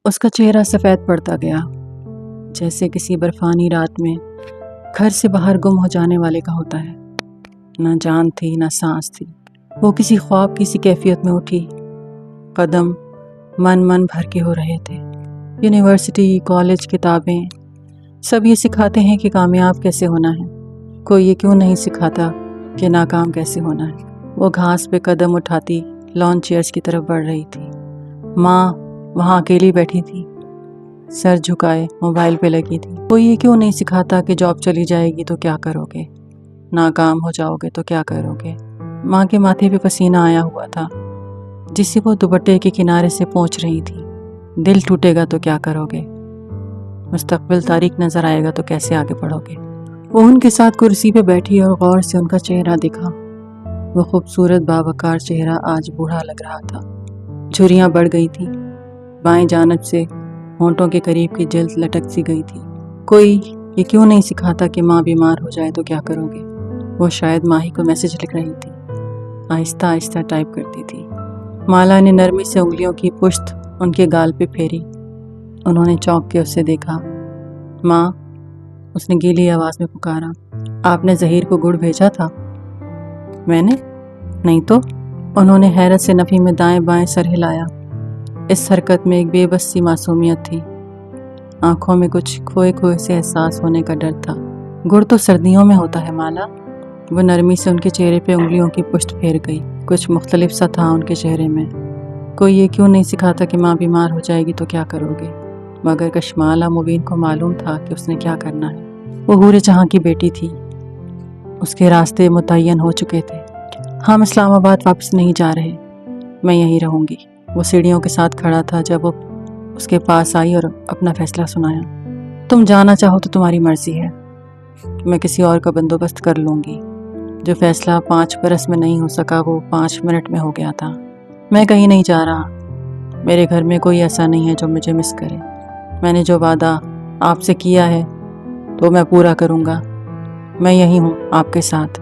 اس کا چہرہ سفید پڑتا گیا، جیسے کسی برفانی رات میں گھر سے باہر گم ہو جانے والے کا ہوتا ہے۔ نہ جان تھی نہ سانس تھی، وہ کسی خواب کی سی کیفیت میں اٹھی۔ قدم من بھر کے ہو رہے تھے۔ یونیورسٹی، کالج، کتابیں سب یہ سکھاتے ہیں کہ کامیاب کیسے ہونا ہے، کوئی یہ کیوں نہیں سکھاتا کہ ناکام کیسے ہونا ہے۔ وہ گھاس پہ قدم اٹھاتی لان چیئرز کی طرف بڑھ رہی تھی۔ ماں وہاں اکیلی بیٹھی تھی، سر جھکائے موبائل پہ لگی تھی۔ کوئی یہ کیوں نہیں سکھاتا کہ جاب چلی جائے گی تو کیا کرو گے، ناکام ہو جاؤ گے تو کیا کرو گے۔ ماں کے ماتھے پہ پسینہ آیا ہوا تھا، جسے وہ دوپٹے کے کنارے سے پونچھ رہی تھی۔ دل ٹوٹے گا تو کیا کرو گے، مستقبل تاریک نظر آئے گا تو کیسے آگے بڑھو گے۔ وہ ان کے ساتھ کرسی پہ بیٹھی اور غور سے ان کا چہرہ دکھا۔ وہ خوبصورت باوقار چہرہ آج بوڑھا لگ رہا تھا۔ جھریاں بڑھ گئی تھی، بائیں جانب سے ہونٹوں کے قریب کی جلد لٹک سی گئی تھی۔ کوئی یہ کیوں نہیں سکھاتا کہ ماں بیمار ہو جائے تو کیا کرو گے۔ وہ شاید ماہی کو میسج لکھ رہی تھی، آہستہ آہستہ ٹائپ کرتی تھی۔ مالا نے نرمی سے انگلیوں کی پشت ان کے گال پہ پھیری۔ انہوں نے چونک کے اسے دیکھا۔ ماں، اس نے گیلی آواز میں پکارا، آپ نے ظہیر کو گڑ بھیجا تھا؟ میں نے؟ نہیں تو۔ انہوں نے حیرت سے نفی میں دائیں بائیں سر ہلایا۔ اس حرکت میں ایک بے بس سی معصومیت تھی، آنکھوں میں کچھ کھوئے کھوئے سے احساس ہونے کا ڈر تھا۔ گڑ تو سردیوں میں ہوتا ہے مالا۔ وہ نرمی سے ان کے چہرے پہ انگلیوں کی پشت پھیر گئی۔ کچھ مختلف سا تھا ان کے چہرے میں۔ کوئی یہ کیوں نہیں سکھاتا کہ ماں بیمار ہو جائے گی تو کیا کرو گے۔ مگر کشمالہ مبین کو معلوم تھا کہ اس نے کیا کرنا ہے۔ وہ حور جہاں کی بیٹی تھی، اس کے راستے متعین ہو چکے تھے۔ ہم اسلام آباد واپس نہیں جا رہے، میں یہیں رہوں گی۔ وہ سیڑھیوں کے ساتھ کھڑا تھا جب وہ اس کے پاس آئی اور اپنا فیصلہ سنایا۔ تم جانا چاہو تو تمہاری مرضی ہے، میں کسی اور کا بندوبست کر لوں گی۔ جو فیصلہ 5 برس میں نہیں ہو سکا وہ 5 منٹ میں ہو گیا تھا۔ میں کہیں نہیں جا رہا، میرے گھر میں کوئی ایسا نہیں ہے جو مجھے مس کرے۔ میں نے جو وعدہ آپ سے کیا ہے تو میں پورا کروں گا۔ میں یہی ہوں آپ کے ساتھ۔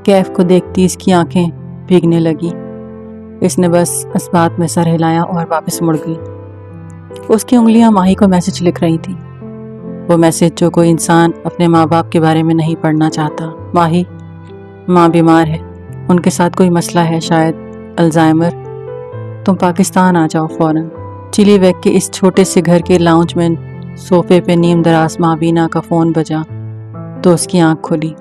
کیف کو دیکھتی اس کی آنکھیں بھیگنے لگی۔ اس نے بس اس بات میں سر ہلایا اور واپس مڑ گئی۔ اس کی انگلیاں ماہی کو میسج لکھ رہی تھی، وہ میسج جو کوئی انسان اپنے ماں باپ کے بارے میں نہیں پڑھنا چاہتا۔ ماہی، ماں بیمار ہے، ان کے ساتھ کوئی مسئلہ ہے، شاید الزائمر۔ تم پاکستان آ جاؤ فوراً۔ چلی ویک کے اس چھوٹے سے گھر کے لاؤنج میں صوفے پہ نیم دراز ماں بینا کا فون بجا تو اس کی آنکھ کھلی۔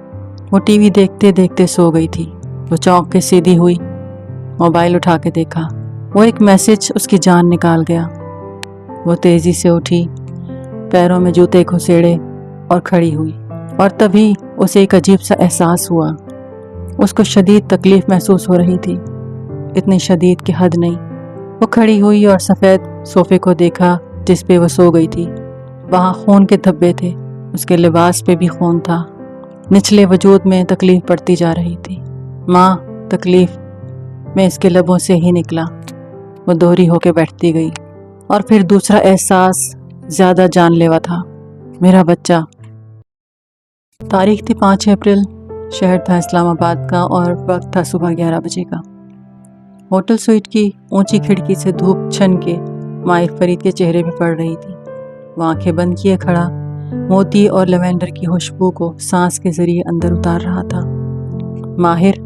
وہ ٹی وی دیکھتے دیکھتے سو گئی تھی۔ وہ چونک کے سیدھی ہوئی، موبائل اٹھا کے دیکھا۔ وہ ایک میسج اس کی جان نکال گیا۔ وہ تیزی سے اٹھی، پیروں میں جوتے گھسیڑے اور کھڑی ہوئی، اور تبھی اسے ایک عجیب سا احساس ہوا۔ اس کو شدید تکلیف محسوس ہو رہی تھی، اتنی شدید کہ حد نہیں۔ وہ کھڑی ہوئی اور سفید صوفے کو دیکھا جس پہ وہ سو گئی تھی۔ وہاں خون کے دھبے تھے، اس کے لباس پہ بھی خون تھا۔ نچلے وجود میں تکلیف بڑھتی جا رہی تھی۔ ماں، تکلیف میں اس کے لبوں سے ہی نکلا۔ وہ دوہری ہو کے بیٹھتی گئی، اور پھر دوسرا احساس زیادہ جان لیوا تھا، میرا بچہ۔ تاریخ تھی 5 اپریل، شہر تھا اسلام آباد کا اور وقت تھا صبح 11 بجے کا۔ ہوٹل سوئٹ کی اونچی کھڑکی سے دھوپ چھن کے ماہر فرید کے چہرے پہ پڑ رہی تھی۔ وہ آنکھیں بند کیے کھڑا موتی اور لیوینڈر کی خوشبو کو سانس کے ذریعے اندر اتار رہا تھا۔ ماہر،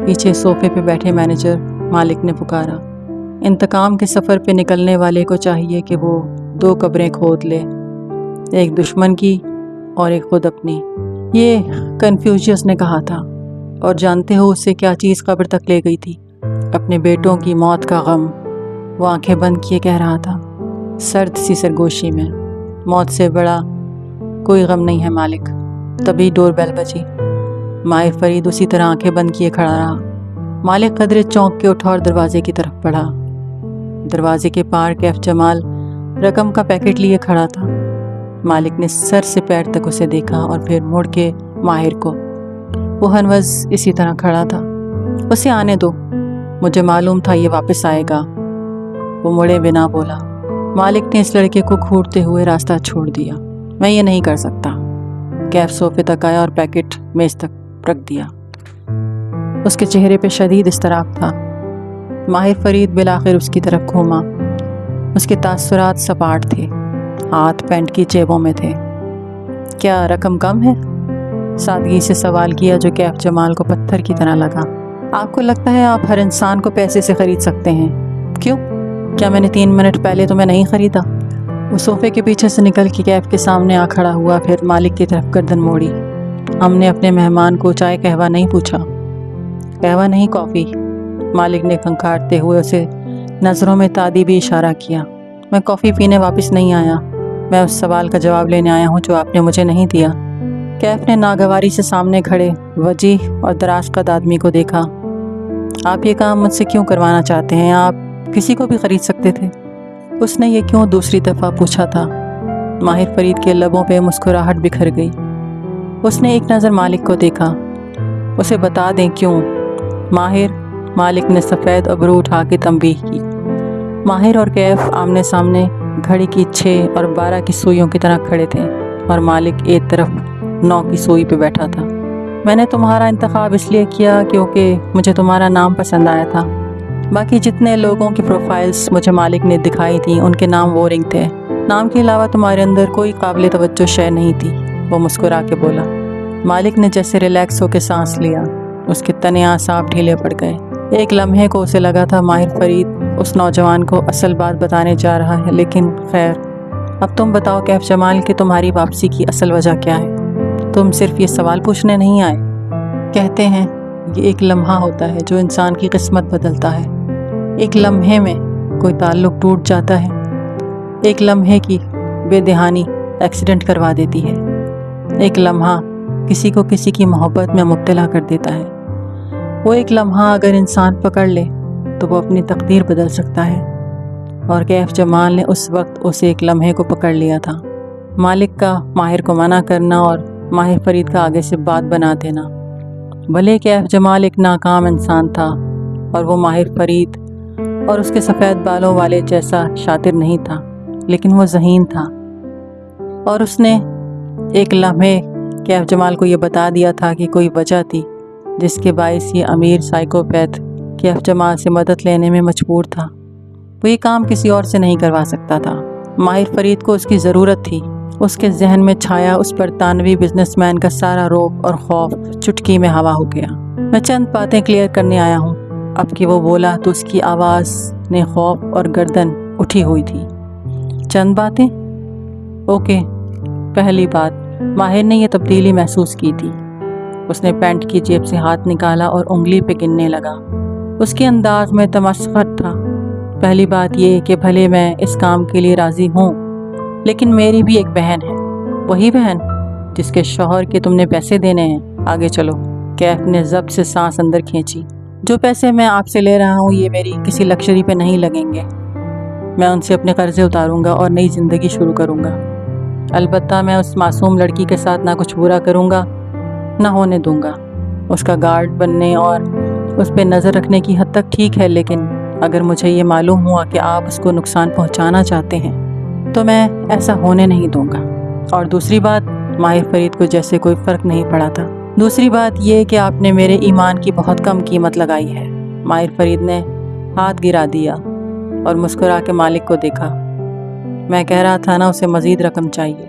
پیچھے صوفے پہ بیٹھے مینیجر مالک نے پکارا۔ انتقام کے سفر پہ نکلنے والے کو چاہیے کہ وہ 2 قبریں کھود لے، ایک دشمن کی اور ایک خود اپنی۔ یہ کنفیوشیس نے کہا تھا، اور جانتے ہو اسے کیا چیز قبر تک لے گئی تھی؟ اپنے بیٹوں کی موت کا غم۔ وہ آنکھیں بند کیے کہہ رہا تھا، سرد سی سرگوشی میں، موت سے بڑا کوئی غم نہیں ہے مالک۔ تبھی ڈور بیل بجی۔ ماہر فرید اسی طرح آنکھیں بند کیے کھڑا رہا۔ مالک قدرے چونک کے اٹھا اور دروازے کی طرف بڑھا۔ دروازے کے پار کیف جمال رقم کا پیکٹ لیے کھڑا تھا۔ مالک نے سر سے پیر تک اسے دیکھا اور پھر مڑ کے ماہر کو۔ وہ ہنوز اسی طرح کھڑا تھا۔ اسے آنے دو، مجھے معلوم تھا یہ واپس آئے گا۔ وہ مڑے بنا بولا۔ مالک نے اس لڑکے کو گھورتے ہوئے راستہ چھوڑ دیا۔ میں یہ نہیں کر سکتا۔ کیف صوفے تک آیا اور پیکٹ میز تک رکھ دیا۔ اس کے چہرے پہ شدید اضطراب تھا۔ ماہر فرید بالآخر اس کی طرف گھوما۔ اس کے تاثرات سپاٹ تھے، ہاتھ پینٹ کی جیبوں میں تھے۔ کیا رقم کم ہے؟ سادگی سے سوال کیا جو کیف جمال کو پتھر کی طرح لگا۔ آپ کو لگتا ہے آپ ہر انسان کو پیسے سے خرید سکتے ہیں؟ کیوں؟ کیا میں نے 3 منٹ پہلے تمہیں نہیں خریدا؟ وہ صوفے کے پیچھے سے نکل کے کیف کے سامنے آ کھڑا ہوا، پھر مالک کی طرف گردن موڑی۔ ہم نے اپنے مہمان کو چائے قہوہ نہیں پوچھا۔ قہوہ نہیں، کافی۔ مالک نے کھنکھاڑتے ہوئے اسے نظروں میں تادیبی اشارہ کیا۔ میں کافی پینے واپس نہیں آیا، میں اس سوال کا جواب لینے آیا ہوں جو آپ نے مجھے نہیں دیا۔ کیف نے ناگواری سے سامنے کھڑے وجیح اور دراز قد آدمی کو دیکھا۔ آپ یہ کام مجھ سے کیوں کروانا چاہتے ہیں؟ آپ کسی کو بھی خرید سکتے تھے۔ اس نے یہ کیوں دوسری دفعہ پوچھا تھا؟ ماہر فرید کے لبوں پہ مسکراہٹ بکھر گئی۔ اس نے ایک نظر مالک کو دیکھا۔ اسے بتا دیں کیوں؟ ماہر، مالک نے سفید ابرو اٹھا کے تنبیہ کی۔ ماہر اور کیف آمنے سامنے گھڑی کی 6 اور 12 کی سوئیوں کی طرح کھڑے تھے اور مالک ایک طرف 9 کی سوئی پہ بیٹھا تھا۔ میں نے تمہارا انتخاب اس لیے کیا کیونکہ مجھے تمہارا نام پسند آیا تھا۔ باقی جتنے لوگوں کی پروفائلز مجھے مالک نے دکھائی تھیں ان کے نام وورنگ تھے۔ نام کے علاوہ تمہارے اندر کوئی قابل توجہ شے نہیں تھی، وہ مسکرا کے بولا۔ مالک نے جیسے ریلیکس ہو کے سانس لیا، اس کے تنے اعصاب ڈھیلے پڑ گئے۔ ایک لمحے کو اسے لگا تھا ماہر فرید اس نوجوان کو اصل بات بتانے جا رہا ہے، لیکن خیر، اب تم بتاؤ کیف جمال کہ تمہاری واپسی کی اصل وجہ کیا ہے؟ تم صرف یہ سوال پوچھنے نہیں آئے؟ کہتے ہیں یہ ایک لمحہ ہوتا ہے جو انسان کی قسمت بدلتا ہے۔ ایک لمحے میں کوئی تعلق ٹوٹ جاتا ہے، ایک لمحے کی بے دہانی ایکسیڈنٹ کروا دیتی ہے، ایک لمحہ کسی کو کسی کی محبت میں مبتلا کر دیتا ہے۔ وہ ایک لمحہ اگر انسان پکڑ لے تو وہ اپنی تقدیر بدل سکتا ہے، اور کیف جمال نے اس وقت اس ایک لمحے کو پکڑ لیا تھا۔ مالک کا ماہر کو منع کرنا اور ماہر فرید کا آگے سے بات بنا دینا۔ بھلے کیف جمال ایک ناکام انسان تھا اور وہ ماہر فرید اور اس کے سفید بالوں والے جیسا شاطر نہیں تھا، لیکن وہ ذہین تھا، اور اس نے ایک لمحے کیف جمال کو یہ بتا دیا تھا کہ کوئی وجہ تھی جس کے باعث یہ امیر سائیکوپیتھ کیف جمال سے مدد لینے میں مجبور تھا۔ وہ یہ کام کسی اور سے نہیں کروا سکتا تھا۔ ماہر فرید کو اس کی ضرورت تھی۔ اس کے ذہن میں چھایا اس برطانوی بزنس مین کا سارا روب اور خوف چٹکی میں ہوا ہو گیا۔ میں چند باتیں کلیئر کرنے آیا ہوں۔ اب کہ وہ بولا تو اس کی آواز نے خوف اور گردن اٹھی ہوئی تھی۔ چند باتیں؟ اوکے۔ پہلی بات، ماہر نے یہ تبدیلی محسوس کی تھی۔ اس نے پینٹ کی جیب سے ہاتھ نکالا اور انگلی پہ گننے لگا۔ اس کے انداز میں تمسخر تھا۔ پہلی بات یہ کہ بھلے میں اس کام کے لیے راضی ہوں، لیکن میری بھی ایک بہن ہے، وہی بہن جس کے شوہر کے تم نے پیسے دینے ہیں۔ آگے چلو۔ کیف نے ضبط سے سانس اندر کھینچی۔ جو پیسے میں آپ سے لے رہا ہوں یہ میری کسی لکشری پہ نہیں لگیں گے۔ میں ان سے اپنے قرضے اتاروں گا اور نئی زندگی شروع کروں گا۔ البتہ میں اس معصوم لڑکی کے ساتھ نہ کچھ برا کروں گا، نہ ہونے دوں گا۔ اس کا گارڈ بننے اور اس پہ نظر رکھنے کی حد تک ٹھیک ہے، لیکن اگر مجھے یہ معلوم ہوا کہ آپ اس کو نقصان پہنچانا چاہتے ہیں تو میں ایسا ہونے نہیں دوں گا۔ اور دوسری بات، ماہر فرید کو جیسے کوئی فرق نہیں پڑا تھا۔ دوسری بات یہ کہ آپ نے میرے ایمان کی بہت کم قیمت لگائی ہے۔ ماہر فرید نے ہاتھ گرا دیا اور مسکرا کے مالک کو دیکھا۔ میں کہہ رہا تھا نا اسے مزید رقم چاہیے۔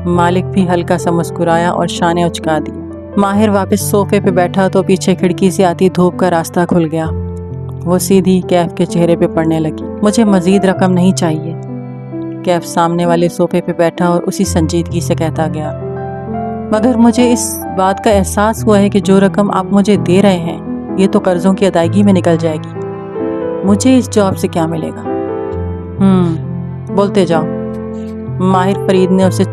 مالک بھی ہلکا سا مسکرایا اور شانے اچکا دی۔ ماہر واپس صوفے پہ بیٹھا تو پیچھے کھڑکی سے آتی دھوپ کا راستہ کھل گیا۔ وہ سیدھی کیف کے چہرے پہ پڑنے لگی۔ مجھے مزید رقم نہیں چاہیے۔ کیف سامنے والے صوفے پہ بیٹھا اور اسی سنجیدگی سے کہتا گیا، مگر مجھے اس بات کا احساس ہوا ہے کہ جو رقم آپ مجھے دے رہے ہیں یہ تو قرضوں کی ادائیگی میں نکل جائے گی۔ مجھے اس جاب سے کیا ملے گا؟ بولتے جاؤ۔ ماہر فرید نے اسے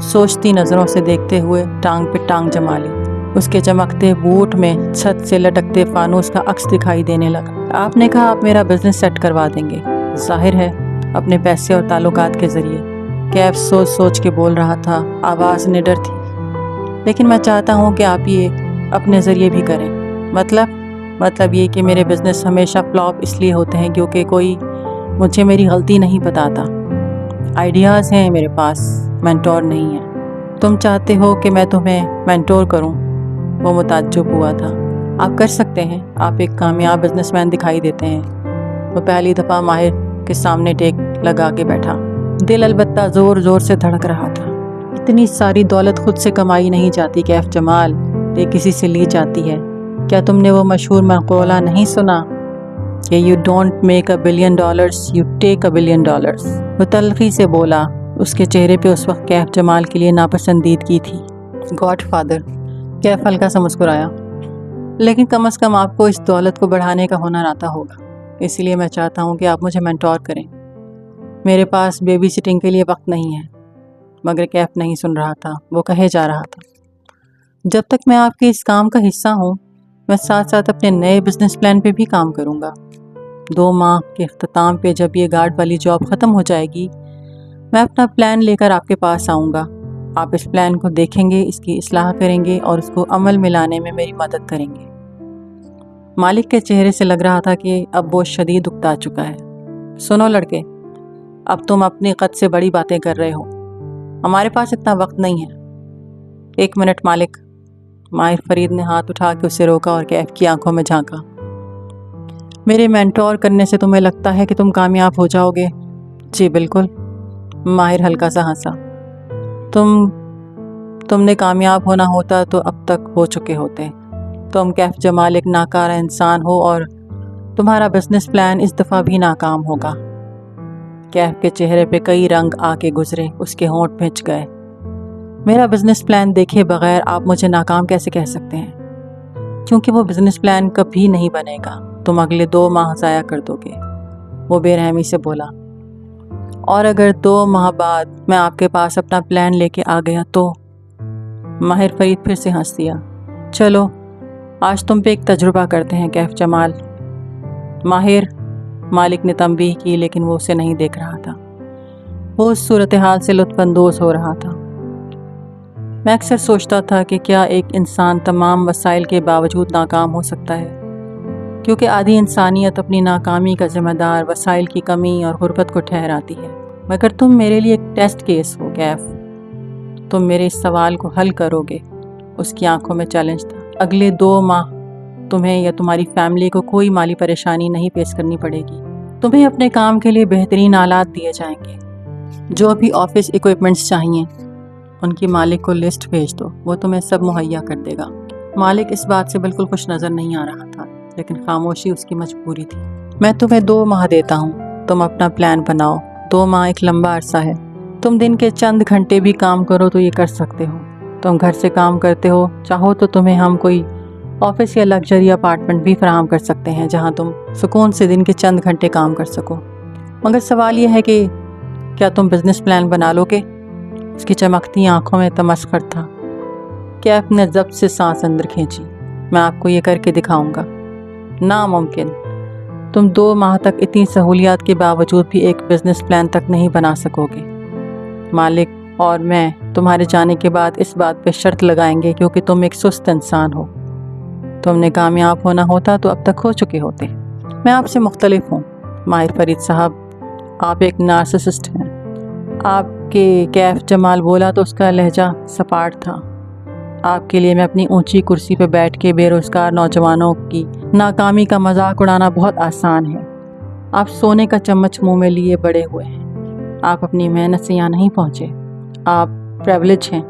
سوچتی نظروں سے دیکھتے ہوئے ٹانگ پہ ٹانگ جما لی۔ اس کے چمکتے بوٹ میں چھت سے لٹکتے فانوس کا عکس دکھائی دینے لگا۔ آپ نے کہا آپ میرا بزنس سیٹ کروا دیں گے، ظاہر ہے اپنے پیسے اور تعلقات کے ذریعے۔ کیف سوچ سوچ کے بول رہا تھا، آواز نڈر تھی۔ لیکن میں چاہتا ہوں کہ آپ یہ اپنے ذریعے بھی کریں۔ مطلب یہ کہ میرے بزنس ہمیشہ فلاپ اس لیے ہوتے ہیں کیونکہ کوئی مجھے میری غلطی نہیں بتاتا۔ آئیڈیاز ہیں میرے پاس، مینٹور نہیں ہے۔ تم چاہتے ہو کہ میں تمہیں مینٹور کروں؟ وہ متعجب ہوا تھا۔ آپ کر سکتے ہیں، آپ ایک کامیاب بزنس مین دکھائی دیتے ہیں۔ وہ پہلی دفعہ ماہر کے سامنے ٹیک لگا کے بیٹھا۔ دل البتہ زور زور سے دھڑک رہا تھا۔ اتنی ساری دولت خود سے کمائی نہیں جاتی کیف جمال، یہ کسی سے لی جاتی ہے۔ کیا تم نے وہ مشہور مقولہ نہیں سنا کہ You don't make $1 billion, you take $1 billion؟ وہ تلخی سے بولا۔ اس کے چہرے پہ اس وقت کیف جمال کے لیے ناپسندیدگی تھی۔ گاڈ فادر، کیف ہلکا سا مسکرایا۔ لیکن کم از کم آپ کو اس دولت کو بڑھانے کا ہنر آتا ہوگا، اس لیے میں چاہتا ہوں کہ آپ مجھے مینٹور کریں۔ میرے پاس بیبی سٹنگ کے لیے وقت نہیں ہے۔ مگر کیف نہیں سن رہا تھا، وہ کہے جا رہا تھا، جب تک میں آپ کے اس کام کا حصہ ہوں، میں ساتھ ساتھ اپنے نئے بزنس پلان پہ بھی کام کروں گا۔ 2 ماہ کے اختتام پہ جب یہ گارڈ والی جاب ختم ہو جائے گی، میں اپنا پلان لے کر آپ کے پاس آؤں گا۔ آپ اس پلان کو دیکھیں گے، اس کی اصلاح کریں گے اور اس کو عمل میں لانے میں میری مدد کریں گے۔ مالک کے چہرے سے لگ رہا تھا کہ اب وہ شدید اکتا چکا ہے۔ سنو لڑکے، اب تم اپنی قد سے بڑی باتیں کر رہے ہو، ہمارے پاس اتنا وقت نہیں ہے۔ 1 منٹ مالک، ماہر فرید نے ہاتھ اٹھا کے اسے روکا اور کیف کی آنکھوں میں جھانکا۔ میرے مینٹور کرنے سے تمہیں لگتا ہے کہ تم کامیاب ہو جاؤ گے؟ جی بالکل، ماہر ہلکا سا ہنسا۔ تم نے کامیاب ہونا ہوتا تو اب تک ہو چکے ہوتے۔ تم کیف جمال ایک ناکارہ انسان ہو اور تمہارا بزنس پلان اس دفعہ بھی ناکام ہوگا۔ کیف کے چہرے پہ کئی رنگ آ کے گزرے، اس کے ہونٹ بھنچ گئے۔ میرا بزنس پلان دیکھے بغیر آپ مجھے ناکام کیسے کہہ سکتے ہیں؟ کیونکہ وہ بزنس پلان کبھی نہیں بنے گا، تم اگلے 2 ماہ ضائع کر دو گے، وہ بے رحمی سے بولا۔ اور اگر 2 ماہ بعد میں آپ کے پاس اپنا پلان لے کے آ گیا تو؟ ماہر فرید پھر سے ہنس دیا۔ چلو آج تم پہ ایک تجربہ کرتے ہیں کیف جمال۔ ماہر، مالک نے تنبیہ کی، لیکن وہ اسے نہیں دیکھ رہا تھا۔ وہ اس صورتحال سے لطف اندوز ہو رہا تھا۔ میں اکثر سوچتا تھا کہ کیا ایک انسان تمام وسائل کے باوجود ناکام ہو سکتا ہے، کیونکہ آدھی انسانیت اپنی ناکامی کا ذمہ دار وسائل کی کمی اور غربت کو ٹھہراتی ہے۔ مگر تم میرے لیے ایک ٹیسٹ کیس ہو کیف، تم میرے اس سوال کو حل کرو گے؟ اس کی آنکھوں میں چیلنج تھا۔ اگلے 2 ماہ تمہیں یا تمہاری فیملی کو کوئی مالی پریشانی نہیں پیش کرنی پڑے گی۔ تمہیں اپنے کام کے لیے بہترین آلات دیے جائیں گے۔ جو بھی آفس ایکوپمنٹس چاہیے ان کی مالک کو لسٹ بھیج دو، وہ تمہیں سب مہیا کر دے گا۔ مالک اس بات سے بالکل خوش نظر نہیں آ رہا تھا، لیکن خاموشی اس کی مجبوری تھی۔ میں تمہیں 2 ماہ دیتا ہوں، تم اپنا پلان بناؤ۔ 2 ماہ ایک لمبا عرصہ ہے، تم دن کے چند گھنٹے بھی کام کرو تو یہ کر سکتے ہو۔ تم گھر سے کام کرتے ہو، چاہو تو تمہیں ہم کوئی آفس یا لگژری اپارٹمنٹ بھی فراہم کر سکتے ہیں جہاں تم سکون سے دن کے چند گھنٹے کام کر سکو۔ مگر سوال یہ ہے کہ کیا تم بزنس پلان بنا لو گے؟ اس کی چمکتی آنکھوں میں تمسخر تھا۔ کیف نے ضبط سے سانس اندر کھینچی۔ میں آپ کو یہ کر کے دکھاؤں گا۔ ناممکن، تم 2 ماہ تک اتنی سہولیات کے باوجود بھی ایک بزنس پلان تک نہیں بنا سکو گے۔ مالک اور میں تمہارے جانے کے بعد اس بات پہ شرط لگائیں گے کیونکہ تم ایک سست انسان ہو۔ تم نے کامیاب ہونا ہوتا تو اب تک ہو چکے ہوتے۔ میں آپ سے مختلف ہوں ماہر فرید صاحب، آپ ایک نارسسسٹ ہیں۔ آپ کے کیف جمال بولا تو اس کا لہجہ سپاٹ تھا۔ آپ کے لیے میں اپنی اونچی کرسی پہ بیٹھ کے بے روزگار نوجوانوں کی ناکامی کا مذاق اڑانا بہت آسان ہے۔ آپ سونے کا چمچ منہ میں لیے بڑے ہوئے ہیں۔ آپ اپنی محنت سے یہاں نہیں پہنچے، آپ پریولیج ہیں۔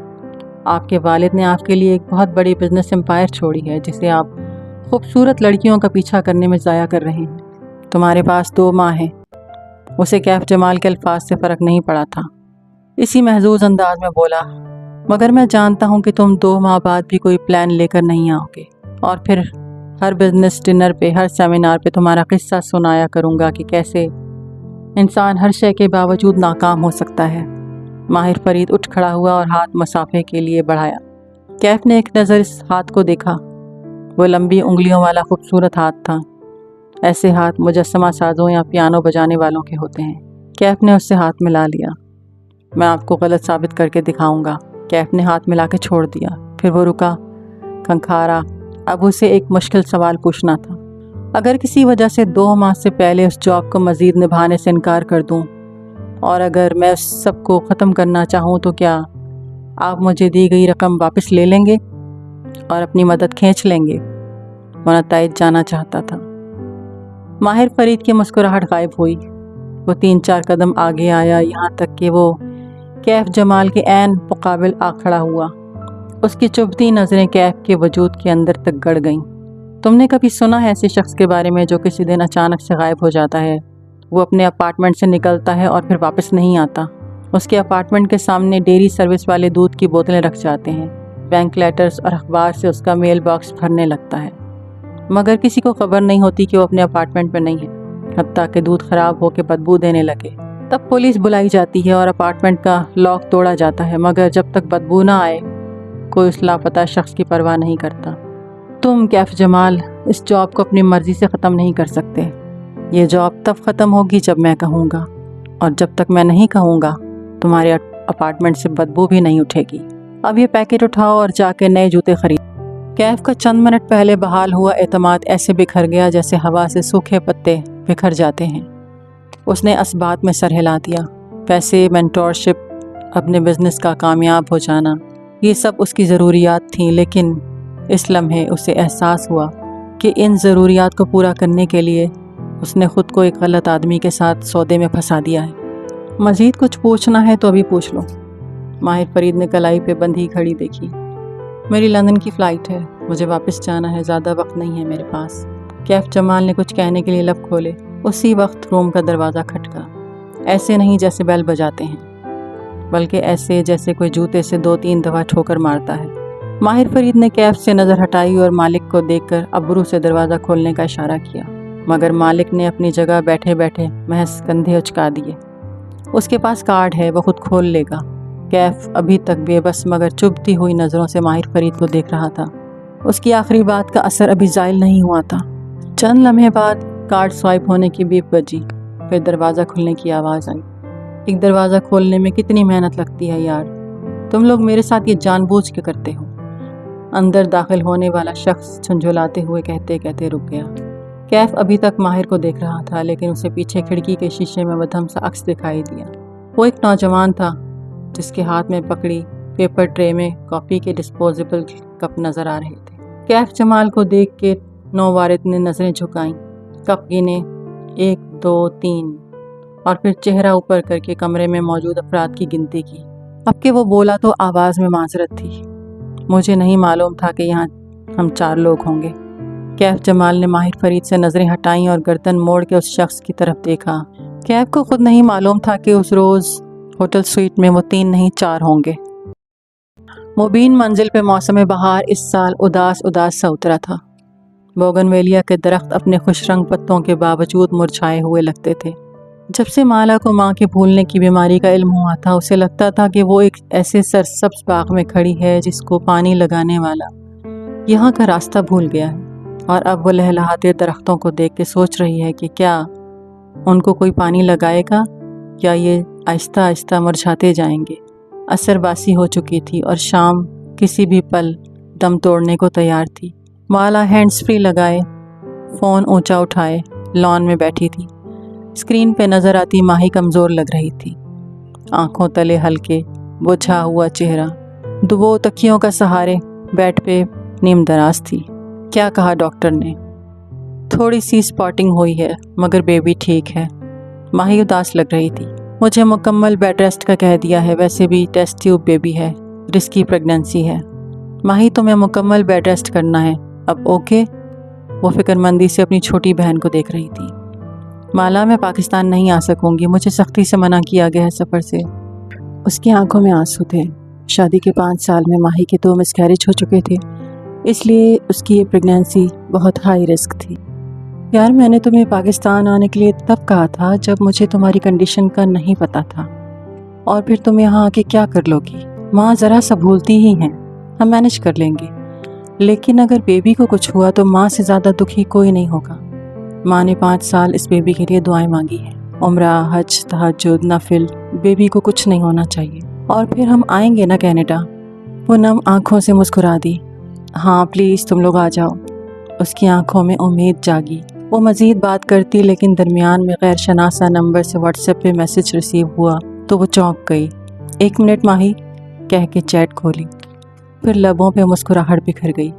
آپ کے والد نے آپ کے لیے ایک بہت بڑی بزنس امپائر چھوڑی ہے جسے آپ خوبصورت لڑکیوں کا پیچھا کرنے میں ضائع کر رہے ہیں۔ تمہارے پاس 2 ماہ ہیں۔ اسے کیف جمال کے الفاظ سے فرق نہیں پڑا تھا، اسی محظوظ انداز میں بولا، مگر میں جانتا ہوں کہ تم 2 ماہ بعد بھی کوئی پلان لے کر نہیں آؤ گے، اور پھر ہر بزنس ڈنر پہ، ہر سیمینار پہ تمہارا قصہ سنایا کروں گا کہ کیسے انسان ہر شے کے باوجود ناکام ہو سکتا ہے۔ ماہر فرید اٹھ کھڑا ہوا اور ہاتھ مسافے کے لیے بڑھایا۔ کیف نے ایک نظر اس ہاتھ کو دیکھا۔ وہ لمبی انگلیوں والا خوبصورت ہاتھ تھا۔ ایسے ہاتھ مجسمہ سازوں یا پیانو بجانے والوں کے ہوتے ہیں۔ کیف نے اس سے ہاتھ ملا لیا۔ میں آپ کو غلط ثابت کر کے دکھاؤں گا۔ کیف نے ہاتھ ملا کے چھوڑ دیا، پھر وہ رکا، کھنکھارا۔ اب اسے ایک مشکل سوال پوچھنا تھا۔ اگر کسی وجہ سے 2 ماہ سے پہلے اس جاب کو مزید نبھانے سے انکار کر دوں، اور اگر میں اس سب کو ختم کرنا چاہوں تو کیا آپ مجھے دی گئی رقم واپس لے لیں گے اور اپنی مدد کھینچ لیں گے؟ وہ نتائج جانا چاہتا تھا۔ ماہر فرید کی مسکراہٹ غائب ہوئی۔ وہ 3-4 قدم آگے آیا، یہاں تک کہ وہ کیف جمال کے عین مقابل آ کھڑا ہوا۔ اس کی چبھتی نظریں کیف کے وجود کے اندر تک گڑ گئیں۔ تم نے کبھی سنا ہے ایسے شخص کے بارے میں جو کسی دن اچانک سے غائب ہو جاتا ہے؟ وہ اپنے اپارٹمنٹ سے نکلتا ہے اور پھر واپس نہیں آتا۔ اس کے اپارٹمنٹ کے سامنے ڈیری سروس والے دودھ کی بوتلیں رکھ جاتے ہیں، بینک لیٹرز اور اخبار سے اس کا میل باکس بھرنے لگتا ہے، مگر کسی کو خبر نہیں ہوتی کہ وہ اپنے اپارٹمنٹ میں نہیں ہے، حتیٰ کہ دودھ خراب ہو کے بدبو دینے لگے۔ تب پولیس بلائی جاتی ہے اور اپارٹمنٹ کا لاک توڑا جاتا ہے، مگر جب تک بدبو نہ آئے کوئی اس لاپتہ شخص کی پرواہ نہیں کرتا۔ تم کیف جمال اس جاب کو اپنی مرضی سے ختم نہیں کر سکتے۔ یہ جاب تب ختم ہوگی جب میں کہوں گا، اور جب تک میں نہیں کہوں گا تمہارے اپارٹمنٹ سے بدبو بھی نہیں اٹھے گی۔ اب یہ پیکٹ اٹھاؤ اور جا کے نئے جوتے خرید۔ کیف کا چند منٹ پہلے بحال ہوا اعتماد ایسے بکھر گیا جیسے ہوا سے سوکھے پتے بکھر جاتے ہیں۔ اس نے اسبات میں سر ہلا دیا۔ پیسے، مینٹورشپ، اپنے بزنس کا کامیاب ہو جانا، یہ سب اس کی ضروریات تھیں، لیکن اس لمحے اسے احساس ہوا کہ ان ضروریات کو پورا کرنے کے لیے اس نے خود کو ایک غلط آدمی کے ساتھ سودے میں پھنسا دیا ہے۔ مزید کچھ پوچھنا ہے تو ابھی پوچھ لو۔ ماہر فرید نے کلائی پہ بندھی گھڑی دیکھی۔ میری لندن کی فلائٹ ہے، مجھے واپس جانا ہے، زیادہ وقت نہیں ہے میرے پاس۔ کیف جمال نے کچھ کہنے کے لیے لب کھولے، اسی وقت روم کا دروازہ کھٹکا۔ ایسے نہیں جیسے بیل بجاتے ہیں، بلکہ ایسے جیسے کوئی جوتے سے 2-3 دفعہ ٹھوکر مارتا ہے۔ ماہر فرید نے کیف سے نظر ہٹائی اور مالک کو دیکھ کر ابرو سے دروازہ کھولنے کا اشارہ کیا، مگر مالک نے اپنی جگہ بیٹھے بیٹھے محض کندھے اچکا دیے۔ اس کے پاس کارڈ ہے، وہ خود کھول لے گا۔ کیف ابھی تک بے بس مگر چبھتی ہوئی نظروں سے ماہر فرید کو دیکھ رہا تھا۔ اس کی آخری بات کا اثر ابھی زائل نہیں ہوا تھا۔ چند لمحے بعد کارڈ سوائپ ہونے کی بیپ بجی، پھر دروازہ کھلنے کی آواز آئی۔ ایک دروازہ کھولنے میں کتنی محنت لگتی ہے یار، تم لوگ میرے ساتھ یہ جان بوجھ کے کرتے ہو۔ اندر داخل ہونے والا شخص جھنجھلاتے ہوئے کہتے کہتے رک گیا۔ کیف ابھی تک ماہر کو دیکھ رہا تھا، لیکن اسے پیچھے کھڑکی کے شیشے میں مدھم سا عکس دکھائی دیا۔ وہ ایک نوجوان تھا جس کے ہاتھ میں پکڑی پیپر ٹرے میں کافی کے ڈسپوزیبل کپ نظر آ رہے تھے۔ کیف جمال کو دیکھ کے نووارد نے نظریں جھکائیں، کپ گنے 1 2 3 اور پھر چہرہ اوپر کر کے کمرے میں موجود افراد کی گنتی کی۔ اب کہ وہ بولا تو آواز میں معذرت تھی۔ مجھے نہیں معلوم تھا کہ یہاں ہم 4 لوگ ہوں گے۔ کیف جمال نے ماہر فرید سے نظریں ہٹائیں اور گردن موڑ کے اس شخص کی طرف دیکھا۔ کیف کو خود نہیں معلوم تھا کہ اس روز ہوٹل سویٹ میں وہ 3 نہیں 4 ہوں گے۔ مبین منزل پہ موسم بہار اس سال اداس اداس سا اترا تھا۔ بوگن ویلیا کے درخت اپنے خوش رنگ پتوں کے باوجود مرجھائے ہوئے لگتے تھے۔ جب سے مالا کو ماں کے بھولنے کی بیماری کا علم ہوا تھا، اسے لگتا تھا کہ وہ ایک ایسے سرسبز باغ میں کھڑی ہے جس کو پانی لگانے والا یہاں کا راستہ بھول گیا ہے، اور اب وہ لہلہاتے درختوں کو دیکھ کے سوچ رہی ہے کہ کیا ان کو کوئی پانی لگائے گا یا یہ آہستہ آہستہ مرجھاتے جائیں گے۔ عصر باسی ہو چکی تھی اور شام کسی بھی پل دم توڑنے کو تیار تھی۔ مالا ہینڈز فری لگائے، فون اونچا اٹھائے لان میں بیٹھی تھی۔ اسکرین پہ نظر آتی ماہی کمزور لگ رہی تھی، آنکھوں تلے ہلکے بجھا ہوا چہرہ، 2 تکیوں کا سہارے بیڈ پہ نیم دراز تھی۔ کیا کہا ڈاکٹر نے؟ تھوڑی سی سپاٹنگ ہوئی ہے مگر بیبی ٹھیک ہے۔ ماہی اداس لگ رہی تھی۔ مجھے مکمل بیڈ ریسٹ کا کہہ دیا ہے، ویسے بھی ٹیسٹ ٹیوب بیبی ہے، رسکی پریگننسی ہے۔ ماہی تمہیں مکمل بیڈ ریسٹ کرنا ہے اب، اوکے؟ وہ فکر مندی سے اپنی چھوٹی بہن کو دیکھ رہی تھی۔ مالا میں پاکستان نہیں آ سکوں گی، مجھے سختی سے منع کیا گیا ہے سفر سے۔ اس کی آنکھوں میں آنسو تھے۔ شادی کے 5 سال میں ماہی کے 2 مسکیریج ہو چکے تھے، اس لیے اس کی یہ پریگننسی بہت ہائی رسک تھی۔ یار میں نے تمہیں پاکستان آنے کے لیے تب کہا تھا جب مجھے تمہاری کنڈیشن کا نہیں پتا تھا، اور پھر تم یہاں آ کے کیا کر لو گی؟ ماں ذرا سا بھولتی ہی ہیں، ہم مینج کر لیں گے، لیکن اگر بیبی کو کچھ ہوا تو ماں سے زیادہ دکھی کوئی نہیں ہوگا۔ ماں نے 5 سال اس بیبی کے لیے دعائیں مانگی ہیں، عمرہ، حج، تہجد، نفل، بیبی کو کچھ نہیں ہونا چاہیے، اور پھر ہم آئیں گے نا کینیڈا۔ وہ نم آنکھوں سے مسکرا دی۔ ہاں پلیز تم لوگ آ جاؤ۔ اس کی آنکھوں میں امید جاگی۔ وہ مزید بات کرتی، لیکن درمیان میں غیر شناسہ نمبر سے واٹس ایپ پہ میسج ریسیو ہوا تو وہ چونک گئی۔ 1 منٹ ماہی کہہ کے چیٹ کھولی، پھر لبوں پہ مسکراہٹ بکھر گئی۔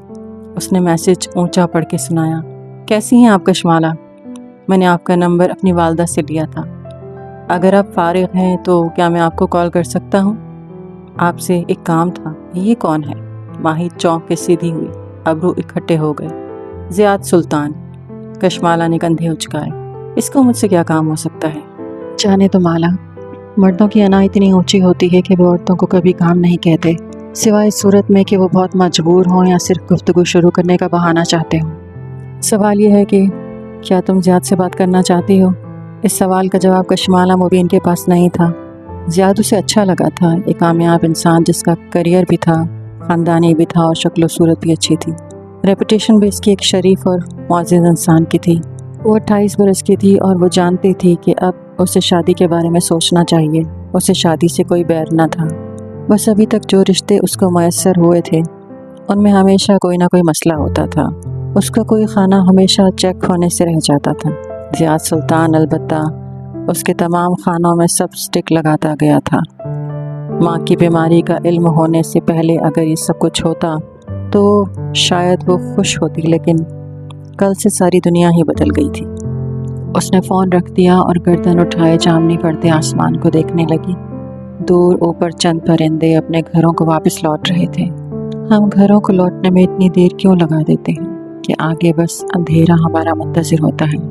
اس نے میسج اونچا پڑھ کے سنایا، کیسی ہیں آپ کشمالہ؟ میں نے آپ کا نمبر اپنی والدہ سے لیا تھا، اگر آپ فارغ ہیں تو کیا میں آپ کو کال کر سکتا ہوں؟ آپ سے ایک کام تھا۔ یہ کون ہے؟ ماہی چونک کے سیدھی ہوئی، ابرو اکٹھے ہو گئے۔ زیاد سلطان، کشمالہ نے کندھے اچکائے۔ اس کو مجھ سے کیا کام ہو سکتا ہے؟ جانے تو مالا، مردوں کی انا اتنی اونچی ہوتی ہے کہ وہ عورتوں کو کبھی کام نہیں کہتے، سوائے اس صورت میں کہ وہ بہت مجبور ہوں یا صرف گفتگو شروع کرنے کا بہانہ چاہتے ہوں۔ سوال یہ ہے کہ کیا تم زیاد سے بات کرنا چاہتی ہو؟ اس سوال کا جواب کشمالہ مبین کے پاس نہیں تھا۔ زیاد اسے اچھا لگا تھا، ایک کامیاب انسان جس کا کریئر بھی تھا، خاندانی بھی تھا اور شکل و صورت بھی اچھی تھی۔ ریپوٹیشن بھی اس کی ایک شریف اور معزز انسان کی تھی۔ وہ 28 برس کی تھی اور وہ جانتی تھی کہ اب اسے شادی کے بارے میں سوچنا چاہیے۔ اسے شادی سے کوئی بیر نہ تھا، بس ابھی تک جو رشتے اس کو میسر ہوئے تھے ان میں ہمیشہ کوئی نہ کوئی مسئلہ ہوتا تھا۔ اس کا کوئی خانہ ہمیشہ چیک ہونے سے رہ جاتا تھا۔ زیاد سلطان البتہ اس کے تمام خانوں میں سب سٹک لگاتا گیا تھا۔ ماں کی بیماری کا علم ہونے سے پہلے اگر یہ سب کچھ ہوتا تو شاید وہ خوش ہوتی، لیکن کل سے ساری دنیا ہی بدل گئی تھی۔ اس نے فون رکھ دیا اور گردن اٹھائے جامنی پڑتے آسمان کو دیکھنے لگی۔ دور اوپر چند پرندے اپنے گھروں کو واپس لوٹ رہے تھے۔ ہم گھروں کو لوٹنے میں اتنی دیر کیوں لگا دیتے ہیں کہ آگے بس اندھیرا ہمارا منتظر ہوتا ہے۔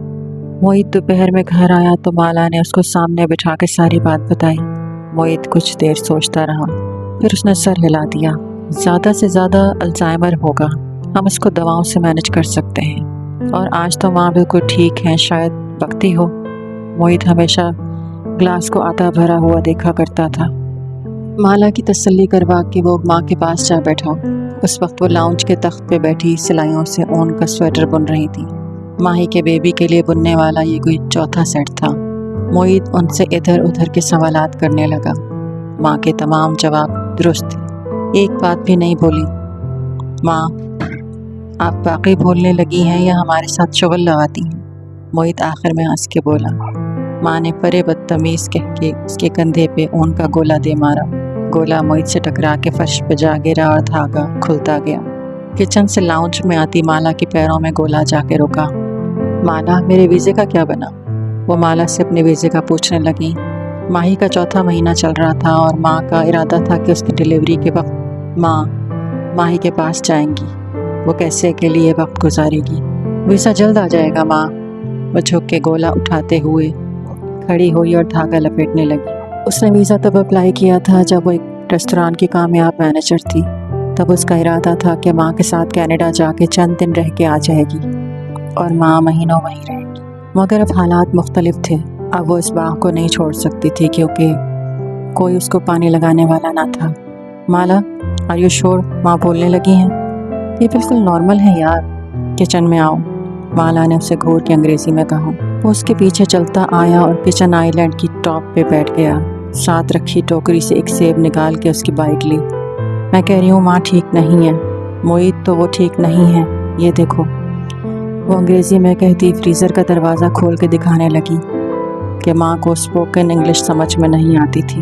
موعید دوپہر میں گھر آیا تو مالا نے اس کو سامنے بٹھا کے ساری بات بتائی۔ موعید کچھ دیر سوچتا رہا، پھر اس نے سر ہلا دیا۔ زیادہ سے زیادہ الزائمر ہوگا، ہم اس کو دواؤں سے مینج کر سکتے ہیں، اور آج تو ماں بالکل ٹھیک ہیں، شاید وقتی ہو۔ موعید ہمیشہ گلاس کو آدھا بھرا ہوا دیکھا کرتا تھا۔ مالا کی تسلی کروا کے وہ ماں کے پاس جا بیٹھا۔ اس وقت وہ لاؤنج کے تخت پہ بیٹھی سلائیوں سے اون کا سویٹر بن رہی تھی۔ ماہی کے بیبی کے لیے بننے والا یہ کوئی چوتھا سیٹ تھا۔ موعید ان سے ادھر ادھر کے سوالات کرنے لگا۔ ماں کے تمام جواب درست تھے، ایک بات بھی نہیں بولی۔ ماں، آپ واقعی بولنے لگی ہیں یا ہمارے ساتھ شغل لگاتی ہیں؟ موعید آخر میں ہنس کے بولا۔ ماں نے پرے بدتمیز کہہ کے اس کے کندھے پہ اون کا گولا دے مارا۔ گولا موعید سے ٹکرا کے فرش پہ جا گرا اور دھاگا کھلتا گیا۔ کچن سے لاؤنج میں آتی مالا کے پیروں میں گولا جا کے رکا۔ مالا، میرے ویزے کا کیا بنا؟ وہ مالا سے اپنے ویزے کا پوچھنے لگی۔ ماہی کا چوتھا مہینہ چل رہا تھا اور ماں کا ارادہ تھا کہ اس کی ڈیلیوری کے وقت ماں ماہی کے پاس جائیں گی، وہ کیسے کے لیے وقت گزارے گی۔ ویزا جلد آ جائے گا ماں۔ وہ جھک کے گولا اٹھاتے ہوئے کھڑی ہوئی اور دھاگا لپیٹنے لگی۔ اس نے ویزا تب اپلائی کیا تھا جب وہ ایک ریسٹوران کی کامیاب مینیجر تھی۔ تب اس کا ارادہ تھا کہ ماں کے ساتھ کینیڈا جا کے چند دن رہ کے آ جائے گی اور ماں مہینوں وہیں رہے گی۔ مگر اب حالات مختلف تھے۔ اب وہ اس باغ کو نہیں چھوڑ سکتی تھی کیونکہ کوئی اس کو پانی لگانے والا نہ تھا۔ مالا، آر یو شور؟ ماں بولنے لگی ہیں۔ یہ بالکل نارمل ہے یار، کچن میں آؤ، مالا نے اسے گھور کے انگریزی میں کہا۔ وہ اس کے پیچھے چلتا آیا اور کچن آئی لینڈ کی ٹاپ پہ بیٹھ گیا۔ ساتھ رکھی ٹوکری سے ایک سیب نکال کے اس کی بائٹ لی۔ میں کہہ رہی ہوں ماں ٹھیک نہیں ہے۔ موعید، تو وہ ٹھیک نہیں ہے، یہ دیکھو۔ وہ انگریزی میں کہتی فریزر کا دروازہ کھول کے دکھانے لگی کہ ماں کو اسپوکن انگلش سمجھ میں نہیں آتی تھی۔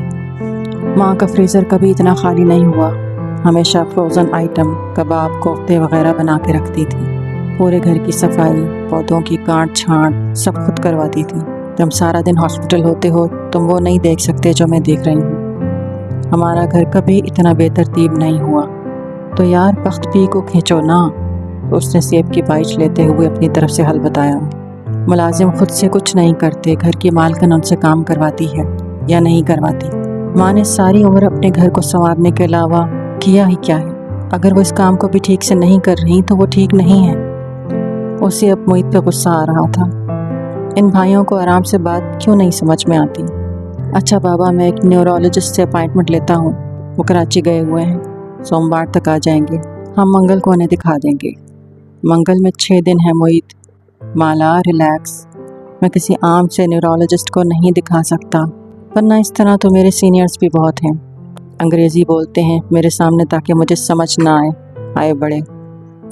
ماں کا فریزر کبھی اتنا خالی نہیں ہوا، ہمیشہ فروزن آئٹم، کباب، کوفتے وغیرہ بنا کے رکھتی تھی۔ پورے گھر کی صفائی، پودوں کی کاٹ چھانٹ سب خود کرواتی تھی۔ تم سارا دن ہاسپٹل ہوتے ہو، تم وہ نہیں دیکھ سکتے جو میں دیکھ رہی ہوں۔ ہمارا گھر کبھی اتنا بے ترتیب نہیں ہوا، تو یار بخت پی کو کھینچو نا۔ اس نے سیب کی بائٹ لیتے ہوئے اپنی طرف سے حل بتایا۔ ملازم خود سے کچھ نہیں کرتے، گھر کی مالکن ان سے کام کرواتی ہے یا نہیں کرواتی۔ ماں نے ساری عمر اپنے گھر کو سنوارنے کے علاوہ کیا ہی کیا ہے؟ اگر وہ اس کام کو بھی ٹھیک سے نہیں کر رہی تو وہ ٹھیک نہیں ہے۔ اسے اب موعید پہ غصہ آ رہا تھا۔ ان بھائیوں کو آرام سے بات کیوں نہیں سمجھ میں آتی؟ اچھا بابا، میں ایک نیورولوجسٹ سے اپائنٹمنٹ لیتا ہوں، وہ کراچی گئے ہوئے ہیں، سوموار تک آ جائیں گے، ہم منگل کو انہیں دکھا دیں گے۔ منگل میں 6 دن ہے موعید۔ مالا ریلیکس، میں کسی عام سے نیورولوجسٹ کو نہیں دکھا سکتا، ورنہ اس طرح تو میرے سینئرز بھی بہت ہیں، انگریزی بولتے ہیں میرے سامنے تاکہ مجھے سمجھ نہ آئے۔ آئے بڑے۔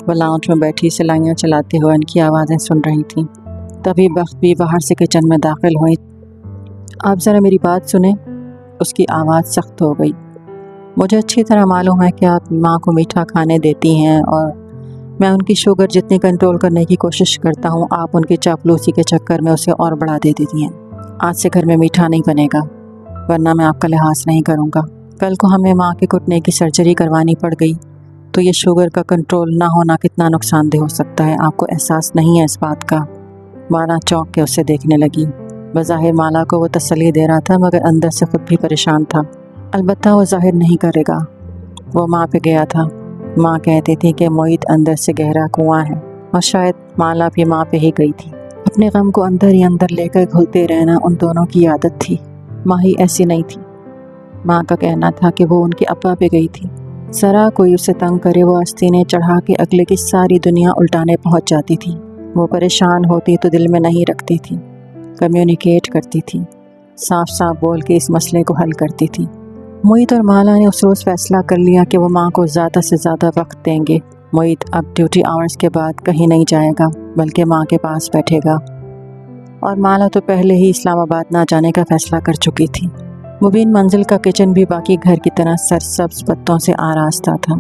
وہ لاؤنج میں بیٹھی سلائیاں چلاتے ہوئے ان کی آوازیں سن رہی تھیں۔ تبھی بخت بھی باہر سے کچن میں داخل ہوئی۔ آپ ذرا میری بات سنیں۔ اس کی آواز سخت ہو گئی۔ مجھے اچھی طرح معلوم ہے کہ آپ ماں کو میٹھا کھانے دیتی ہیں اور میں ان کی شوگر جتنی کنٹرول کرنے کی کوشش کرتا ہوں، آپ ان کی چاپلوسی کے چکر میں اسے اور بڑھا دے دیتی ہیں۔ آج سے گھر میں میٹھا نہیں بنے گا ورنہ میں آپ کا لحاظ نہیں کروں گا۔ کل کو ہمیں ماں کے گھٹنے کی سرجری کروانی پڑ گئی تو یہ شوگر کا کنٹرول نہ ہونا کتنا نقصان دہ ہو سکتا ہے، آپ کو احساس نہیں ہے اس بات کا؟ مالا چونک کے اسے دیکھنے لگی۔ بظاہر مالا کو وہ تسلی دے رہا تھا مگر اندر سے خود بھی پریشان تھا۔ البتہ وہ ظاہر نہیں کرے گا۔ وہ ماں پہ گیا تھا۔ ماں کہتی تھی کہ معید اندر سے گہرا کنواں ہے، اور شاید مالا بھی ماں پہ ہی گئی تھی۔ اپنے غم کو اندر ہی اندر لے کر گھلتے رہنا ان دونوں کی عادت تھی۔ ماں ہی ایسی نہیں تھی۔ ماں کا کہنا تھا کہ وہ ان کے ابا پہ گئی تھی۔ ذرا کوئی اسے تنگ کرے وہ آستینیں چڑھا کے اگلے کی ساری دنیا الٹانے پہنچ جاتی تھی۔ وہ پریشان ہوتی تو دل میں نہیں رکھتی تھی، کمیونیکیٹ کرتی تھی، صاف صاف بول کے اس مسئلے کو حل کرتی تھی۔ معید اور مالا نے اس روز فیصلہ کر لیا کہ وہ ماں کو زیادہ سے زیادہ وقت دیں گے۔ معید اب ڈیوٹی آورز کے بعد کہیں نہیں جائے گا بلکہ ماں کے پاس بیٹھے گا، اور مالا تو پہلے ہی اسلام آباد نہ جانے کا فیصلہ کر چکی تھی۔ مبین منزل کا کچن بھی باقی گھر کی طرح سرسبز پتوں سے آراستہ تھا۔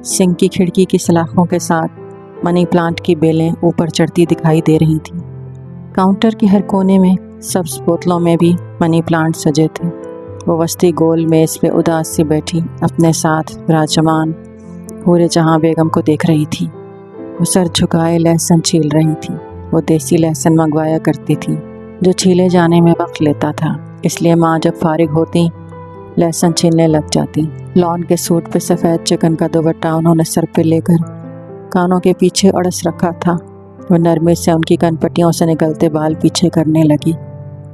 سنک کی کھڑکی کی سلاخوں کے ساتھ منی پلانٹ کی بیلیں اوپر چڑھتی دکھائی دے رہی تھیں۔ کاؤنٹر کے ہر کونے میں سبز بوتلوں میں بھی منی پلانٹ سجے تھے۔ وہ وسطی گول میز پہ اداس سی بیٹھی اپنے ساتھ راجمان حور جہاں بیگم کو دیکھ رہی تھی۔ وہ سر جھکائے لہسن چھیل رہی تھی۔ وہ دیسی لہسن منگوایا کرتی تھی جو چھیلے جانے میں وقت لیتا تھا، اس لیے ماں جب فارغ ہوتی لہسن چھیلنے لگ جاتی۔ لان کے سوٹ پہ سفید چکن کا دوپٹہ انہوں نے سر پہ لے کر کانوں کے پیچھے اڑس رکھا تھا۔ وہ نرمی سے ان کی کن پٹیوں سے نکلتے بال پیچھے کرنے لگی۔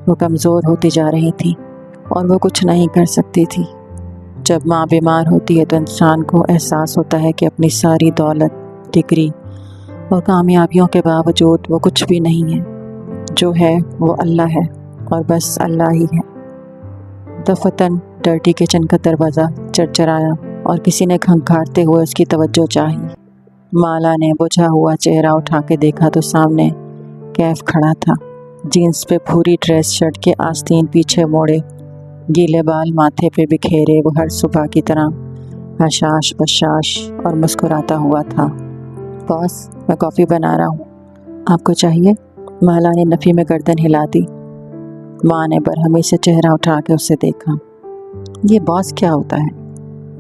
وہ کمزور ہوتی جا رہی تھی اور وہ کچھ نہیں کر سکتی تھی۔ جب ماں بیمار ہوتی ہے تو انسان کو احساس ہوتا ہے کہ اپنی ساری دولت، ڈگری اور کامیابیوں کے باوجود وہ کچھ بھی نہیں ہے۔ جو ہے وہ اللہ ہے، اور بس اللہ ہی ہے۔ دفتن ڈرٹی کچن کا دروازہ چرچرایا اور کسی نے کھنکھارتے ہوئے اس کی توجہ چاہی۔ مالا نے بجھا ہوا چہرہ اٹھا کے دیکھا تو سامنے کیف کھڑا تھا، جینس پہ بھوری ڈریس شرٹ کے آستین پیچھے موڑے، گیلے بال ماتھے پہ بکھیرے۔ وہ ہر صبح کی طرح حشاش بشاش اور مسکراتا ہوا تھا۔ باس، میں کافی بنا رہا ہوں، آپ کو چاہیے؟ مالا نے نفی میں گردن ہلا دی۔ ماں نے برہمی سے چہرہ اٹھا کے اسے دیکھا۔ یہ باس کیا ہوتا ہے؟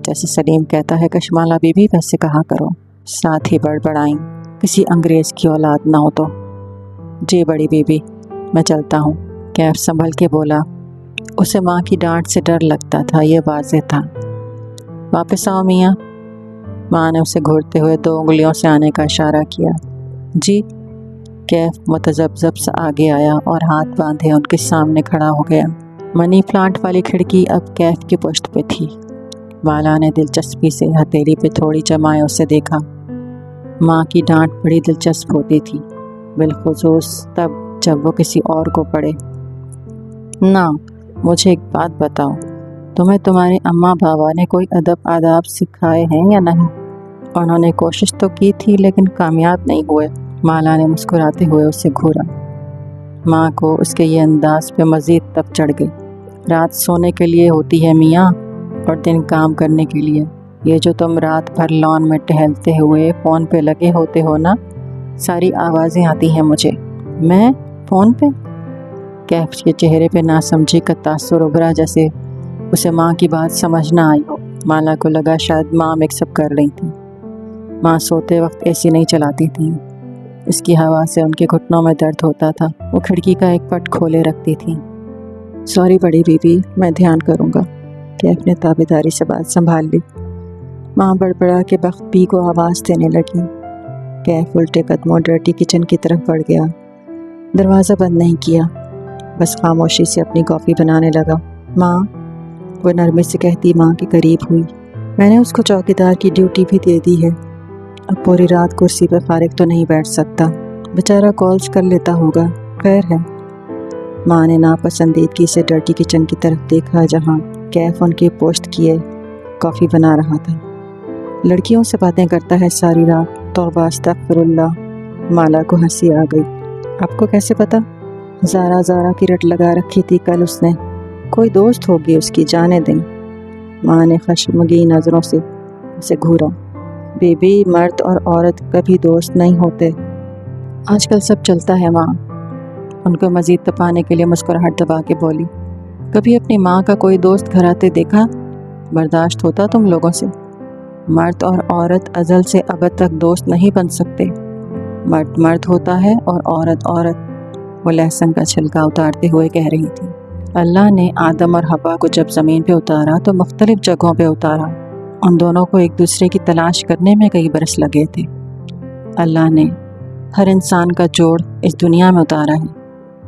جیسے سلیم کہتا ہے کشمالہ بی بی ویسے کہا کرو۔ ساتھ ہی بڑبڑائیں، کسی انگریز کی اولاد نہ ہو تو۔ جی بڑی بی بی، میں چلتا ہوں، کیف سنبھل کے بولا۔ اسے ماں کی ڈانٹ سے ڈر لگتا تھا، یہ واضح تھا۔ واپس آؤ میاں۔ ماں نے اسے گھورتے ہوئے 2 انگلیوں سے آنے کا اشارہ کیا۔ جی۔ کیف متذبذب سے آگے آیا اور ہاتھ باندھے ان کے سامنے کھڑا ہو گیا۔ منی پلانٹ والی کھڑکی اب کیف کی پشت پہ تھی۔ مالا نے دلچسپی سے ہتھیلی پہ تھوڑی جمائے اسے دیکھا۔ ماں کی ڈانٹ بڑی دلچسپ ہوتی تھی، بالخصوص تب جب وہ کسی اور کو پڑے۔ نا، مجھے ایک بات بتاؤ، تمہیں تمہارے اماں بابا نے کوئی ادب آداب سکھائے ہیں یا نہیں؟ انہوں نے کوشش تو کی تھی لیکن کامیاب نہیں ہوئے۔ مالا نے مسکراتے ہوئے اسے گھورا۔ ماں کو اس کے یہ انداز پہ مزید تپ چڑھ گئی۔ رات سونے کے لیے ہوتی ہے میاں، اور دن کام کرنے کے لیے۔ یہ جو تم رات بھر لان میں ٹہلتے ہوئے فون پہ لگے ہوتے ہو نا، ساری آوازیں آتی ہیں مجھے۔ میں فون پہ؟ کیف کے چہرے پہ ناسمجھی کا تاثر ابھرا، جیسے اسے ماں کی بات سمجھ نہ آئی ہو۔ مالا کو لگا شاید ماں مکس اپ کر رہی تھی۔ ماں سوتے وقت اے سی نہیں چلاتی تھی، اس کی ہوا سے ان کے گھٹنوں میں درد ہوتا تھا۔ وہ کھڑکی کا ایک پٹ کھولے رکھتی تھی۔ سوری بڑی بی بی، میں دھیان کروں گا۔ کیف نے تابیداری سے بات سنبھال لی۔ ماں بڑبڑا کے بخت پی کو آواز دینے لگی۔ کیف الٹے قدموں ڈرٹی کچن کی طرف بڑھ گیا۔ دروازہ بند نہیں کیا، بس خاموشی سے اپنی کافی بنانے لگا۔ ماں، وہ نرمی سے کہتی ماں کے قریب ہوئی، میں نے اس کو چوکیدار کی ڈیوٹی بھی دے دی ہے، اب پوری رات کرسی پہ فارغ تو نہیں بیٹھ سکتا، بیچارہ کالز کر لیتا ہوگا، خیر ہے۔ ماں نے ناپسندیدگی سے ڈرٹی کچن کی طرف دیکھا جہاں کیف ان کی پوشت کیے کافی بنا رہا تھا۔ لڑکیوں سے باتیں کرتا ہے ساری رات، توبہ استغفر اللہ۔ مالا کو ہنسی آ گئی۔ آپ کو کیسے پتا؟ زارا کی رٹ لگا رکھی تھی کل اس نے، کوئی دوست ہوگی اس کی، جانے دیں۔ ماں نے خشمگین نظروں سے اسے گھورا۔ بی بی، مرد اور عورت کبھی دوست نہیں ہوتے، آج کل سب چلتا ہے ماں۔ ان کو مزید تپانے کے لیے مسکراہٹ دبا کے بولی، کبھی اپنی ماں کا کوئی دوست گھر آتے دیکھا؟ برداشت ہوتا تم لوگوں سے؟ مرد اور عورت ازل سے ابد تک دوست نہیں بن سکتے، مرد مرد ہوتا ہے اور عورت عورت۔ وہ لہسن کا چھلکا اتارتے ہوئے کہہ رہی تھی۔ اللہ نے آدم اور حوا کو جب زمین پہ اتارا تو مختلف جگہوں پہ اتارا، ان دونوں کو ایک دوسرے کی تلاش کرنے میں کئی برس لگے تھے۔ اللہ نے ہر انسان کا جوڑ اس دنیا میں اتارا ہے،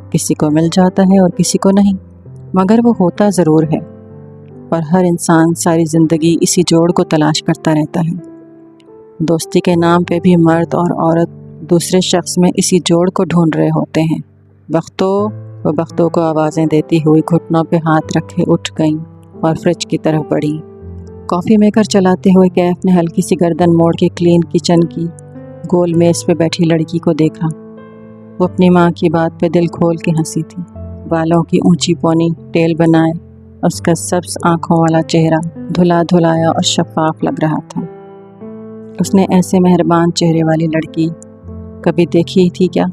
کسی کو مل جاتا ہے اور کسی کو نہیں، مگر وہ ہوتا ضرور ہے، اور ہر انسان ساری زندگی اسی جوڑ کو تلاش کرتا رہتا ہے۔ دوستی کے نام پہ بھی مرد اور عورت دوسرے شخص میں اسی جوڑ کو ڈھونڈ رہے ہوتے ہیں۔ وہ بختوں کو آوازیں دیتی ہوئی گھٹنوں پہ ہاتھ رکھے اٹھ گئیں اور فریج کی طرف بڑھی۔ کافی میکر چلاتے ہوئے کیف نے ہلکی سی گردن موڑ کے کلین کچن کی گول میز پہ بیٹھی لڑکی کو دیکھا۔ وہ اپنی ماں کی بات پہ دل کھول کے ہنسی تھی، بالوں کی اونچی پونی ٹیل بنائے، اس کا سبز آنکھوں والا چہرہ دھلا دھلایا اور شفاف لگ رہا تھا۔ اس نے ایسے مہربان چہرے والی لڑکی کبھی دیکھی تھی کیا؟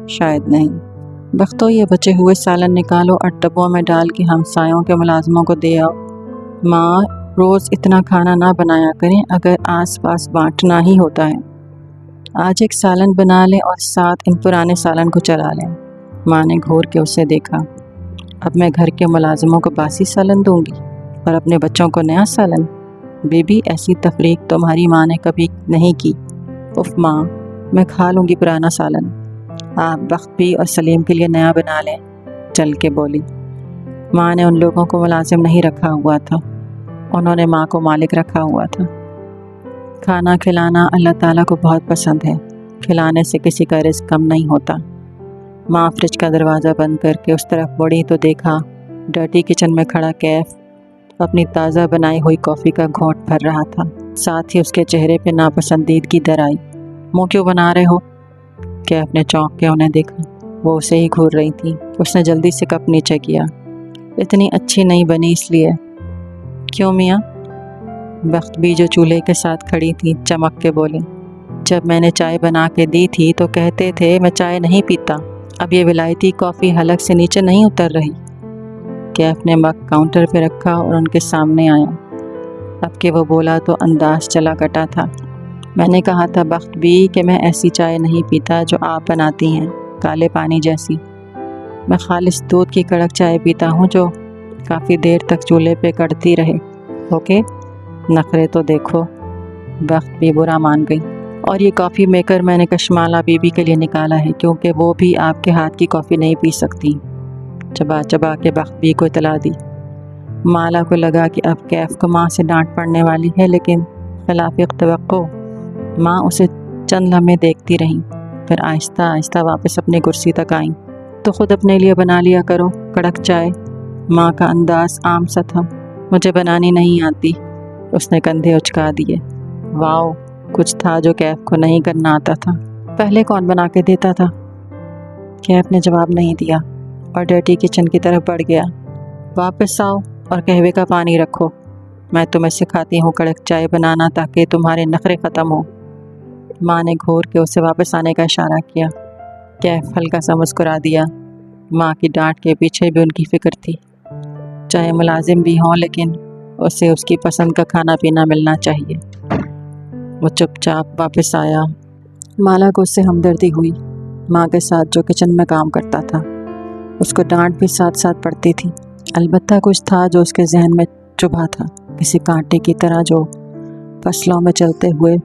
شاید نہیں۔ بختو یہ بچے ہوئے سالن نکالو اور ڈبوں میں ڈال کے ہمسایوں کے ملازموں کو دے آؤ۔ ماں روز اتنا کھانا نہ بنایا کریں اگر آس پاس بانٹنا ہی ہوتا ہے۔ آج ایک سالن بنا لیں اور ساتھ ان پرانے سالن کو چلا لیں۔ ماں نے گھور کے اسے دیکھا۔ اب میں گھر کے ملازموں کو باسی سالن دوں گی اور اپنے بچوں کو نیا سالن؟ بی بی ایسی تفریق تمہاری ماں نے کبھی نہیں کی۔ اف ماں، میں کھا لوں گی پرانا سالن، آپ بخت بھی اور سلیم کے لیے نیا بنا لیں، چل کے بولی۔ ماں نے ان لوگوں کو ملازم نہیں رکھا ہوا تھا، انہوں نے ماں کو مالک رکھا ہوا تھا۔ کھانا کھلانا اللہ تعالیٰ کو بہت پسند ہے، کھلانے سے کسی کا رزق کم نہیں ہوتا۔ ماں فریج کا دروازہ بند کر کے اس طرف بڑھی تو دیکھا ڈرٹی کچن میں کھڑا کیف اپنی تازہ بنائی ہوئی کافی کا گھونٹ بھر رہا تھا، ساتھ ہی اس کے چہرے پہ ناپسندیدگی در آئی۔ منہ کیوں بنا رہے ہو؟ کیف نے چونک کے انہیں دیکھا، وہ اسے ہی گھور رہی تھی۔ اس نے جلدی سے کپ نیچے کیا۔ اتنی اچھی نہیں بنی اس لیے۔ کیوں میاں؟ بخت بھی جو چولہے کے ساتھ کھڑی تھی چمک کے بولے، جب میں نے چائے بنا کے دی تھی تو کہتے تھے میں چائے نہیں پیتا، اب یہ ولائتی کافی حلق سے نیچے نہیں اتر رہی۔ کیف نے مگ کاؤنٹر پہ رکھا اور ان کے سامنے آیا۔ اب کہ وہ بولا تو انداز چلا کٹا تھا۔ میں نے کہا تھا بخت بھی کہ میں ایسی چائے نہیں پیتا جو آپ بناتی ہیں، کالے پانی جیسی۔ میں خالص دودھ کی کڑک چائے پیتا ہوں جو کافی دیر تک چولہے پہ کڑتی رہے۔ اوکے، نخرے تو دیکھو۔ بخت بھی برا مان گئی۔ اور یہ کافی میکر میں نے کشمالہ بی بی کے لیے نکالا ہے کیونکہ وہ بھی آپ کے ہاتھ کی کافی نہیں پی سکتی۔ چبا چبا کے بخت بھی کو اطلاع دی۔ مالا کو لگا کہ اب کیف کو ماں سے ڈانٹ پڑنے والی ہے، لیکن خلاف توقع ماں اسے چند لمحے دیکھتی رہیں، پھر آہستہ آہستہ واپس اپنی کرسی تک آئیں۔ تو خود اپنے لیے بنا لیا کرو کڑک چائے۔ ماں کا انداز عام سا تھا۔ مجھے بنانی نہیں آتی، اس نے کندھے اچکا دیے۔ واؤ، کچھ تھا جو کیف کو نہیں کرنا آتا تھا۔ پہلے کون بنا کے دیتا تھا؟ کیف نے جواب نہیں دیا اور ڈرٹی کچن کی طرف بڑھ گیا۔ واپس آؤ اور قہوے کا پانی رکھو، میں تمہیں سکھاتی ہوں کڑک چائے بنانا تاکہ تمہارے نخرے ختم ہوں۔ ماں نے گھور کے اسے واپس آنے کا اشارہ کیا۔ کیف ہلکا سا مسکرا دیا۔ ماں کی ڈانٹ کے پیچھے بھی ان کی فکر تھی، چاہے ملازم بھی ہوں لیکن اسے اس کی پسند کا کھانا پینا ملنا چاہیے۔ وہ چپ چاپ واپس آیا۔ مالا کو اس سے ہمدردی ہوئی۔ ماں کے ساتھ جو کچن میں کام کرتا تھا اس کو ڈانٹ بھی ساتھ ساتھ پڑتی تھی، البتہ کچھ تھا جو اس کے ذہن میں چبھا تھا، کسی کانٹے کی طرح جو فصلوں میں چلتے ہوئے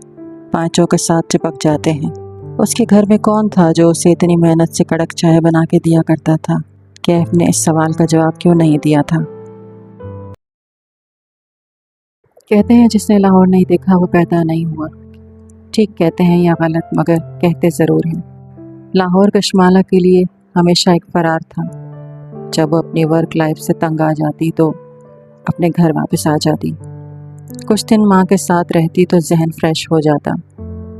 پانچوں کے ساتھ چپک جاتے ہیں۔ اس کے گھر میں کون تھا جو اسے اتنی محنت سے کڑک چائے بنا کے دیا کرتا تھا؟ کیف نے اس سوال کا جواب کیوں نہیں دیا تھا؟ کہتے ہیں جس نے لاہور نہیں دیکھا وہ پیدا نہیں ہوا۔ ٹھیک کہتے ہیں یا غلط، مگر کہتے ضرور ہیں۔ لاہور کشمالہ کے لیے ہمیشہ ایک فرار تھا۔ جب وہ اپنی ورک لائف سے تنگ آ جاتی تو اپنے گھر واپس آ جاتی، کچھ دن ماں کے ساتھ رہتی تو ذہن فریش ہو جاتا،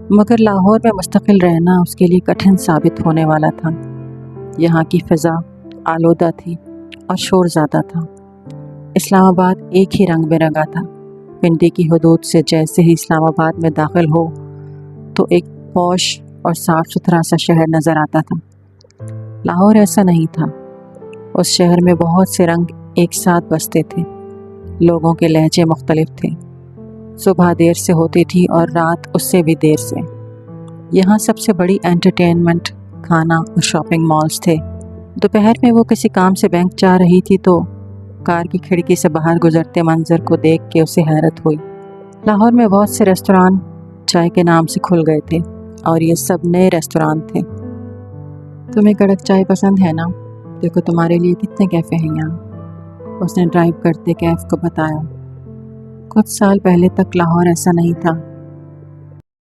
مگر لاہور میں مستقل رہنا اس کے لیے کٹھن ثابت ہونے والا تھا۔ یہاں کی فضا آلودہ تھی اور شور زیادہ تھا۔ اسلام آباد ایک ہی رنگ میں رنگا تھا۔ پنڈی کی حدود سے جیسے ہی اسلام آباد میں داخل ہو تو ایک پوش اور صاف ستھرا سا شہر نظر آتا تھا۔ لاہور ایسا نہیں تھا۔ اس شہر میں بہت سے رنگ ایک ساتھ بستے تھے، لوگوں کے لہجے مختلف تھے، صبح دیر سے ہوتی تھی اور رات اس سے بھی دیر سے۔ یہاں سب سے بڑی انٹرٹینمنٹ کھانا اور شاپنگ مالز تھے۔ دوپہر میں وہ کسی کام سے بینک جا رہی تھی تو کار کی کھڑکی سے باہر گزرتے منظر کو دیکھ کے اسے حیرت ہوئی۔ لاہور میں بہت سے ریستوران چائے کے نام سے کھل گئے تھے اور یہ سب نئے ریستوران تھے۔ تمہیں کڑک چائے پسند ہے نا؟ دیکھو تمہارے لیے کتنے کیفے ہیں یہاں، اس نے ڈرائیو کرتے کیف کو بتایا۔ کچھ سال پہلے تک لاہور ایسا نہیں تھا۔